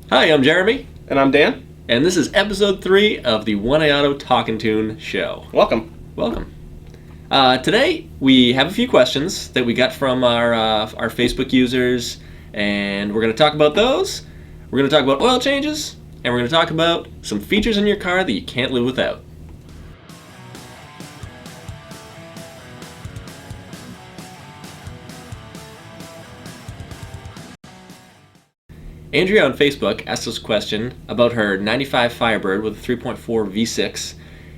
Hi, I'm Jeremy, And I'm Dan. and this is episode 3 of the One Auto Talkin' Tune show. Welcome. Welcome. Today, we have a few questions that we got from our Facebook users, and we're going to talk about those. We're going to talk about oil changes, and we're going to talk about some features in your car that you can't live without. Andrea on Facebook asked us a question about her 95 Firebird with a 3.4 V6.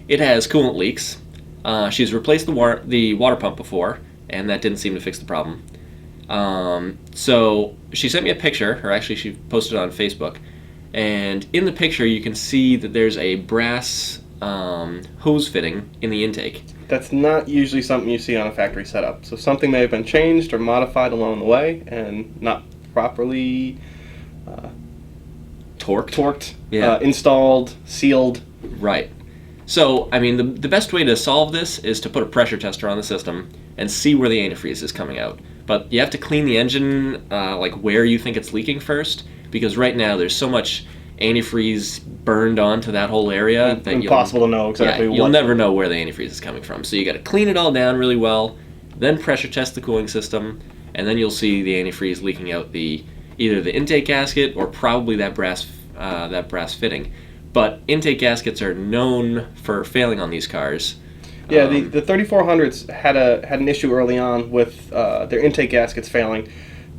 It has coolant leaks. She's replaced the water pump before, and that didn't seem to fix the problem. So she sent me a picture, or actually she posted it on Facebook, and in the picture you can see that there's a brass hose fitting in the intake. That's not usually something you see on a factory setup. So something may have been changed or modified along the way and not properly torqued, installed, sealed. Right. So, I mean, the best way to solve this is to put a pressure tester on the system and see where the antifreeze is coming out. But you have to clean the engine, like where you think it's leaking first, because right now there's so much antifreeze burned onto that whole area that impossible to know exactly you'll never know where the antifreeze is coming from. So you got to clean it all down really well, then pressure test the cooling system, and then you'll see the antifreeze leaking out either the intake gasket or probably that brass fitting. But intake gaskets are known for failing on these cars. Yeah, the 3400s had an issue early on with their intake gaskets failing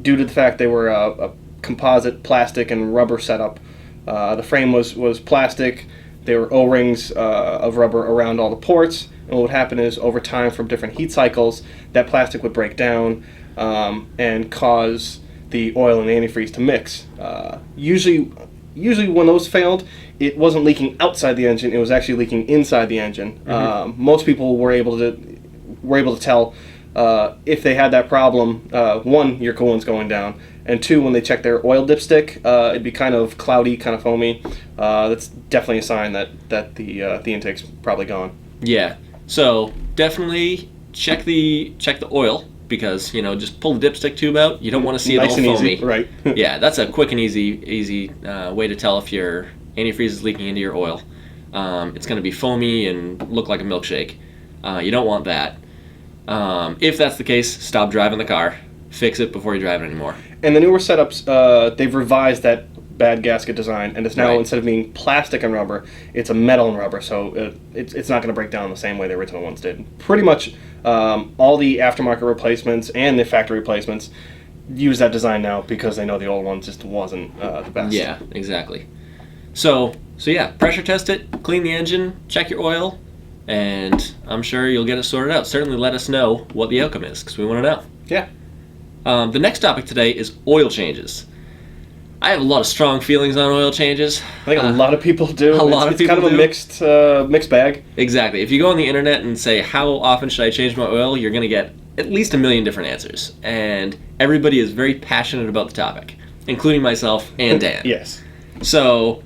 due to the fact they were a composite plastic and rubber setup. The frame was plastic. There were O-rings of rubber around all the ports. And what would happen is, over time, from different heat cycles, that plastic would break down and cause the oil and the antifreeze to mix. Usually when those failed, it wasn't leaking outside the engine, it was actually leaking inside the engine. Mm-hmm. Most people were able to tell if they had that problem. One, your coolant's going down, and two, when they checked their oil dipstick, it'd be kind of cloudy, kind of foamy. That's definitely a sign that the intake's probably gone. Yeah. So definitely check the oil, because just pull the dipstick tube out. You don't want to see it all foamy. Easy, right? Yeah, that's a quick and easy way to tell if your antifreeze is leaking into your oil. It's going to be foamy and look like a milkshake. You don't want that. If that's the case, stop driving the car. Fix it before you drive it anymore. And the newer setups, they've revised that bad gasket design, and it's now, instead of being plastic and rubber, it's a metal and rubber, so it's not going to break down the same way the original ones did. Pretty much all the aftermarket replacements and the factory replacements use that design now because they know the old one just wasn't the best. Yeah, exactly. So yeah, pressure test it, clean the engine, check your oil, and I'm sure you'll get it sorted out. Certainly let us know what the outcome is, because we want to know. Yeah. The next topic today is oil changes. I have a lot of strong feelings on oil changes. I think a lot of people do. It's kind of a mixed bag. Exactly. If you go on the internet and say, how often should I change my oil, you're going to get at least 1 million different answers. And everybody is very passionate about the topic, including myself and Dan. Yes. So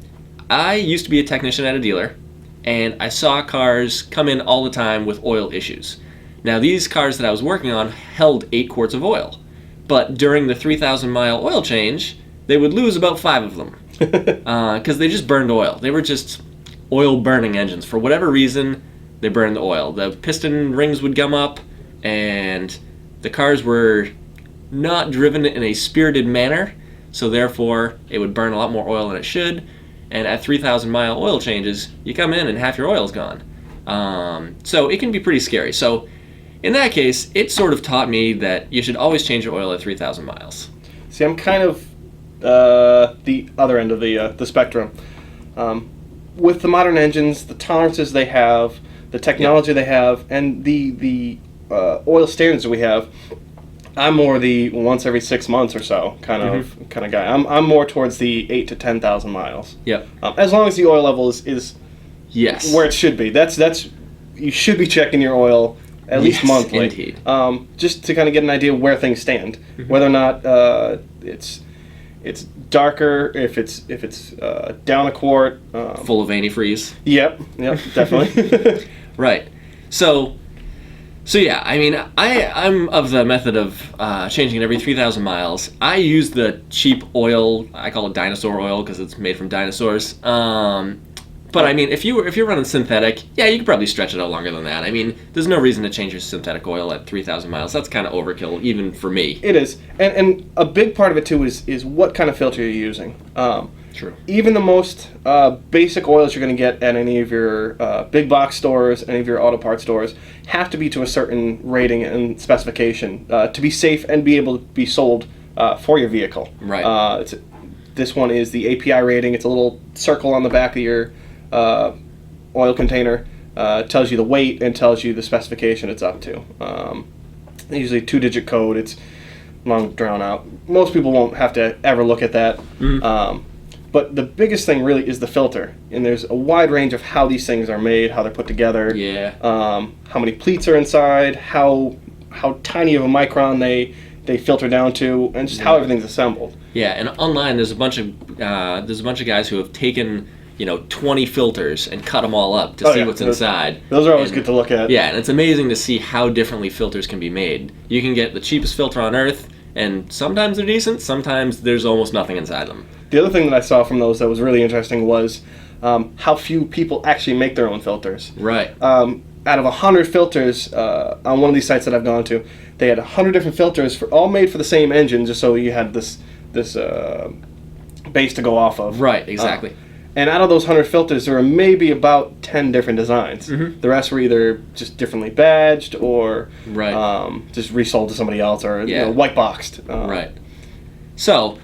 I used to be a technician at a dealer, and I saw cars come in all the time with oil issues. Now, these cars that I was working on held 8 quarts of oil. But during the 3,000-mile oil change, they would lose about 5 of them because they just burned oil. They were just oil-burning engines. For whatever reason, they burned the oil. The piston rings would gum up, and the cars were not driven in a spirited manner, so therefore it would burn a lot more oil than it should. And at 3,000-mile oil changes, you come in and half your oil's gone. So it can be pretty scary. So in that case, it sort of taught me that you should always change your oil at 3,000 miles. See, I'm kind of the other end of the spectrum. With the modern engines, the tolerances they have, the technology they have, and the oil standards that we have, I'm more the once every 6 months or so kind of guy. I'm more towards the 8 to 10,000 miles. Yep. As long as the oil level is yes, where it should be. That's you should be checking your oil at least monthly. Indeed. Just to kind of get an idea where things stand, whether or not it's darker, if it's down a quart, full of antifreeze. Yep, definitely. Right. So So yeah, I mean, I'm of the method of changing it every 3,000 miles. I use the cheap oil. I call it dinosaur oil because it's made from dinosaurs. But I mean, if you're running synthetic, yeah, you could probably stretch it out longer than that. I mean, there's no reason to change your synthetic oil at 3,000 miles. That's kind of overkill, even for me. It is, and a big part of it too is what kind of filter you're using. True. Even the most basic oils you're going to get at any of your big box stores, any of your auto parts stores, have to be to a certain rating and specification to be safe and be able to be sold for your vehicle. Right. This one is the API rating. It's a little circle on the back of your oil container. Tells you the weight and tells you the specification it's up to. Usually a 2-digit code. It's long, drawn out. Most people won't have to ever look at that. But the biggest thing really is the filter. And there's a wide range of how these things are made, how they're put together, how many pleats are inside, how tiny of a micron they filter down to, and just how everything's assembled. Yeah, and online there's a bunch of guys who have taken 20 filters and cut them all up to see what's inside. Those are always good to look at. Yeah, and it's amazing to see how differently filters can be made. You can get the cheapest filter on earth, and sometimes they're decent, sometimes there's almost nothing inside them. The other thing that I saw from those that was really interesting was how few people actually make their own filters. Right. Out of 100 filters on one of these sites that I've gone to, they had 100 different filters all made for the same engine, just so you had this base to go off of. Right, exactly. And out of those 100 filters, there were maybe about 10 different designs. The rest were either just differently badged or just resold to somebody else or white boxed. Right. So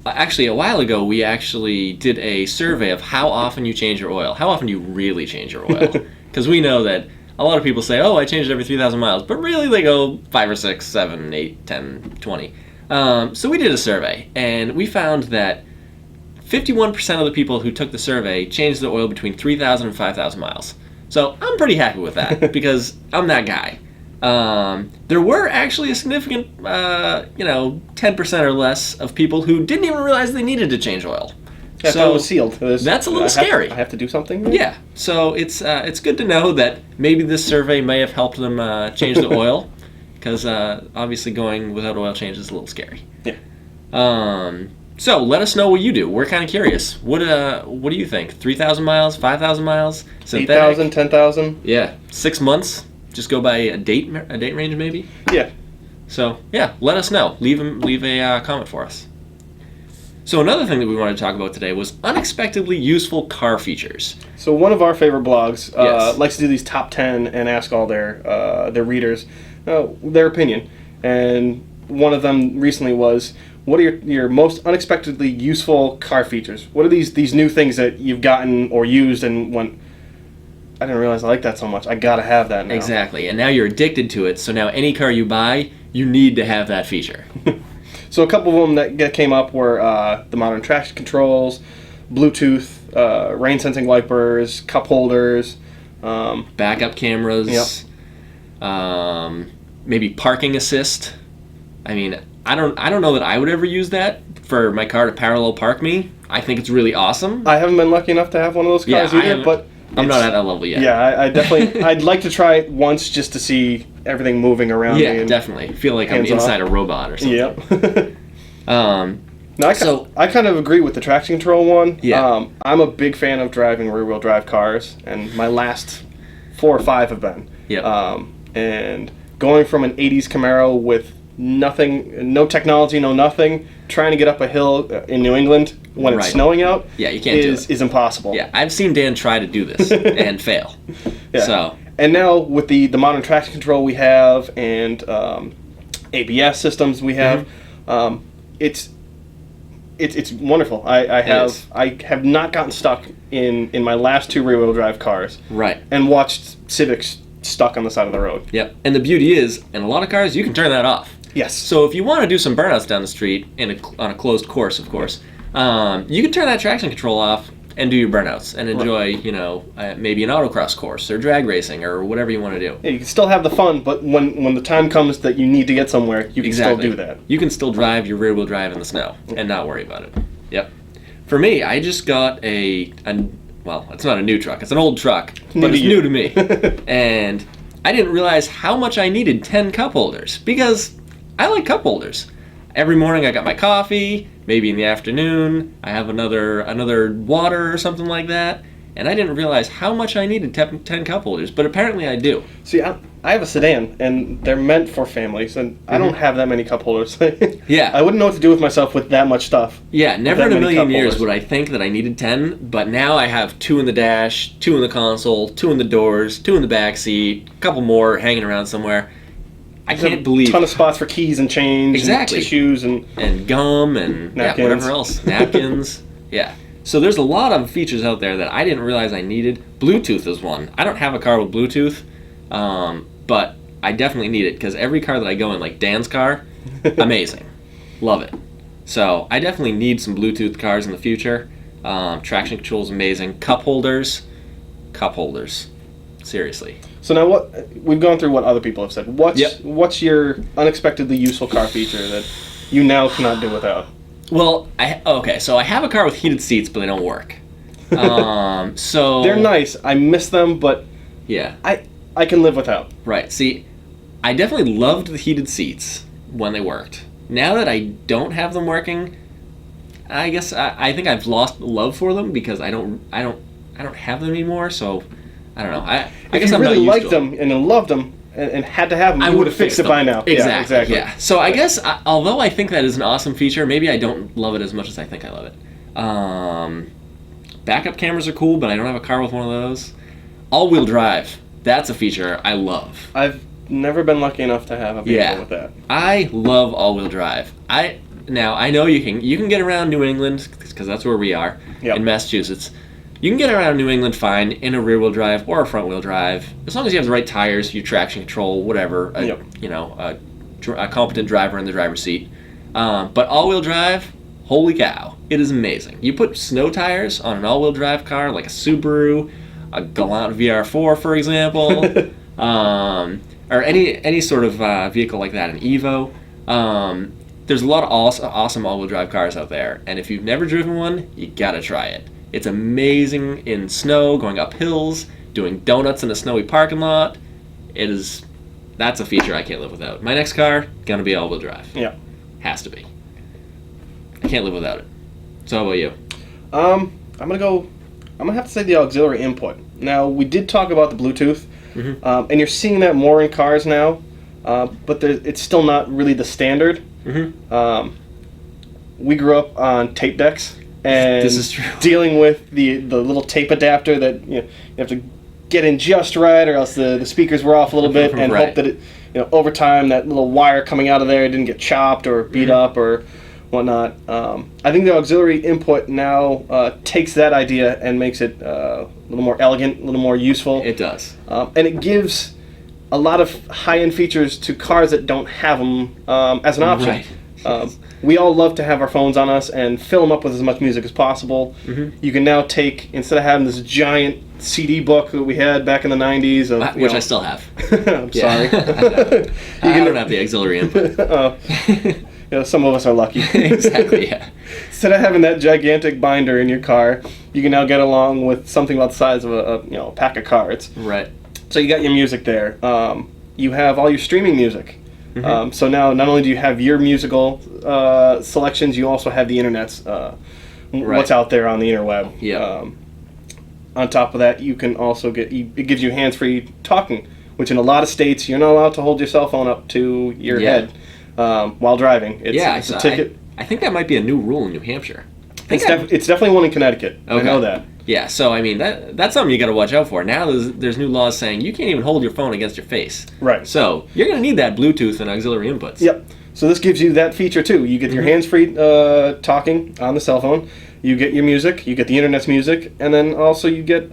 actually, a while ago, we actually did a survey of how often you change your oil. How often do you really change your oil? Because we know that a lot of people say, oh, I change it every 3,000 miles. But really, they go 5 or 6, 7, 8, 10, 20. So we did a survey, and we found that 51% of the people who took the survey changed their oil between 3,000 and 5,000 miles. So I'm pretty happy with that because I'm that guy. There were actually a significant, 10% or less of people who didn't even realize they needed to change oil. Yeah, so it was sealed. That's a little scary. I have to do something? Maybe? Yeah. So it's good to know that maybe this survey may have helped them change the oil, because obviously going without oil change is a little scary. Yeah. So let us know what you do. We're kind of curious. What do you think? 3,000 miles, 5,000 miles, synthetic? 8,000, 10,000? Yeah. 6 months. Just go by a date range maybe. Yeah. So yeah, let us know. Leave a comment for us. So another thing that we wanted to talk about today was unexpectedly useful car features. So one of our favorite blogs likes to do these top 10 and ask all their readers their opinion. And one of them recently was, what are your most unexpectedly useful car features? What are these new things that you've gotten or used and went, I didn't realize I like that so much. I gotta have that now. Exactly. And now you're addicted to it, so now any car you buy, you need to have that feature. So a couple of them that came up were the modern traction controls, Bluetooth, rain sensing wipers, cup holders, backup cameras, maybe parking assist. I mean, I don't know that I would ever use that for my car to parallel park me. I think it's really awesome. I haven't been lucky enough to have one of those cars either, but I'm not at that level yet. Yeah, I definitely I'd like to try it once just to see everything moving around me. Yeah, definitely. Feel like I'm inside a robot or something. Yep. No, I kind of agree with the traction control one. Yeah. I'm a big fan of driving rear-wheel drive cars, and my last 4 or 5 have been. Yep. And going from an 80s Camaro with nothing, no technology, no nothing, trying to get up a hill in New England when it's snowing out, yeah, you can't do it. Is impossible. Yeah, I've seen Dan try to do this and fail. Yeah. So. And now with the modern traction control we have and ABS systems we have, it's wonderful. I have not gotten stuck in my last 2 rear-wheel drive cars. Right. And watched Civics stuck on the side of the road. Yep. And the beauty is, in a lot of cars, you can turn that off. Yes. So if you want to do some burnouts down the street on a closed course, of course, you can turn that traction control off and do your burnouts and enjoy, maybe an autocross course or drag racing or whatever you want to do. Yeah, you can still have the fun, but when the time comes that you need to get somewhere, you can still do that. You can still drive your rear-wheel drive in the snow and not worry about it. Yep. For me, I just got well, it's not a new truck. It's an old truck, but it's new to me. And I didn't realize how much I needed 10 cup holders because I like cup holders. Every morning I got my coffee, maybe in the afternoon I have another water or something like that, and I didn't realize how much I needed 10 cup holders, but apparently I do. See, I have a sedan, and they're meant for families, and I don't have that many cup holders. Yeah. I wouldn't know what to do with myself with that much stuff. Yeah, never that in a many million cup years holders. would I think that I needed 10, but now I have 2 in the dash, 2 in the console, 2 in the doors, 2 in the back seat, a couple more hanging around somewhere. I can't believe... A ton of spots for keys and change, Exactly. and tissues, and gum and napkins. whatever else. Napkins. Yeah. So there's a lot of features out there that I didn't realize I needed. Bluetooth is one. I don't have a car with Bluetooth, but I definitely need it because every car that I go in, like Dan's car, amazing. Love it. So I definitely need some Bluetooth cars in the future. Traction control is amazing. Cup holders. Seriously. So now we've gone through what other people have said. What's your unexpectedly useful car feature that you now cannot do without? Well, so I have a car with heated seats, but they don't work. So They're nice. I miss them, but yeah, I can live without. right. See, I definitely loved the heated seats when they worked. Now that I don't have them working, I guess I think I've lost love for them because I don't have them anymore. So I don't know. I guess If you I'm really not used liked to them and loved them and had to have them, I you would would have fixed it by now. Exactly. Yeah. So I guess, although I think that is an awesome feature, maybe I don't love it as much as I think I love it. Backup cameras are cool, but I don't have a car with one of those. All-wheel drive. That's a feature I love. I've never been lucky enough to have a vehicle with that. I love all-wheel drive. Now I know you can get around New England because that's where we are in Massachusetts. You can get around New England fine in a rear-wheel drive or a front-wheel drive as long as you have the right tires, your traction control, whatever. A competent driver in the driver's seat. But all-wheel drive, holy cow, it is amazing. You put snow tires on an all-wheel drive car like a Subaru, a Coolant VR4, for example, or any sort of vehicle like that, an Evo. There's a lot of awesome all-wheel drive cars out there, and if you've never driven one, you gotta try it. It's amazing in snow, going up hills, doing donuts in a snowy parking lot. That's a feature I can't live without. My next car, gonna be all-wheel drive. Yeah. Has to be. I can't live without it. So how about you? I'm gonna have to say the auxiliary input. Now, we did talk about the Bluetooth, and you're seeing that more in cars now, but it's still not really the standard. We grew up on tape decks, and This is true. dealing with the little tape adapter that you have to get in just right, or else the speakers were off a little bit, and Right. hope that it over time that little wire coming out of there didn't get chopped or beat up or whatnot. I think the auxiliary input now takes that idea and makes it a little more elegant, a little more useful. It does. And it gives a lot of high-end features to cars that don't have them as an option. Right. We all love to have our phones on us and fill them up with as much music as possible. You can now take, instead of having this giant CD book that we had back in the 90s, Which I still have. I'm sorry. I don't have the auxiliary input. Some of us are lucky. Exactly, yeah. Instead of having that gigantic binder in your car, you can now get along with something about the size of a pack of cards. Right. So you got your music there. You have all your streaming music. So now not only do you have your musical selections, you also have the internet's what's out there on the interweb. Yeah. On top of that, you can also it gives you hands-free talking, which in a lot of states you're not allowed to hold your cell phone up to your head while driving. It's a ticket. I think that might be a new rule in New Hampshire. It's definitely one in Connecticut. Okay. I know that. Yeah, so I mean that's something you got to watch out for. Now there's new laws saying you can't even hold your phone against your face. Right. So you're going to need that Bluetooth and auxiliary inputs. Yep. So this gives you that feature too. You get your hands-free talking on the cell phone. You get your music. You get the internet's music, and then also you get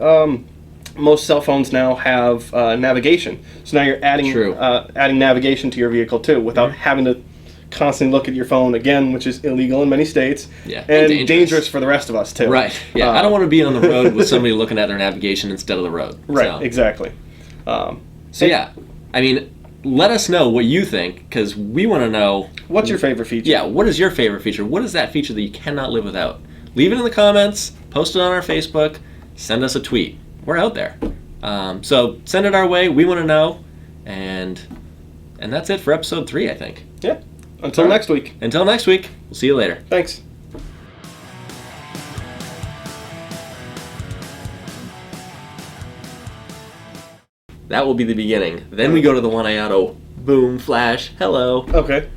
most cell phones now have navigation. So now you're adding navigation to your vehicle too, without having to constantly look at your phone again, which is illegal in many states, and dangerous for the rest of us too. Right. Yeah. I don't want to be on the road with somebody looking at their navigation instead of the road. Right. So. Exactly. Yeah, I mean, let us know what you think because we want to know. What's your favorite feature? Yeah. What is your favorite feature? What is that feature that you cannot live without? Leave it in the comments. Post it on our Facebook. Send us a tweet. We're out there. So send it our way. We want to know. And that's it for episode 3, I think. Yeah. Until All right. next week. Until next week, we'll see you later. Thanks. That will be the beginning. Then we go to the one I auto. Boom, flash, hello. Okay.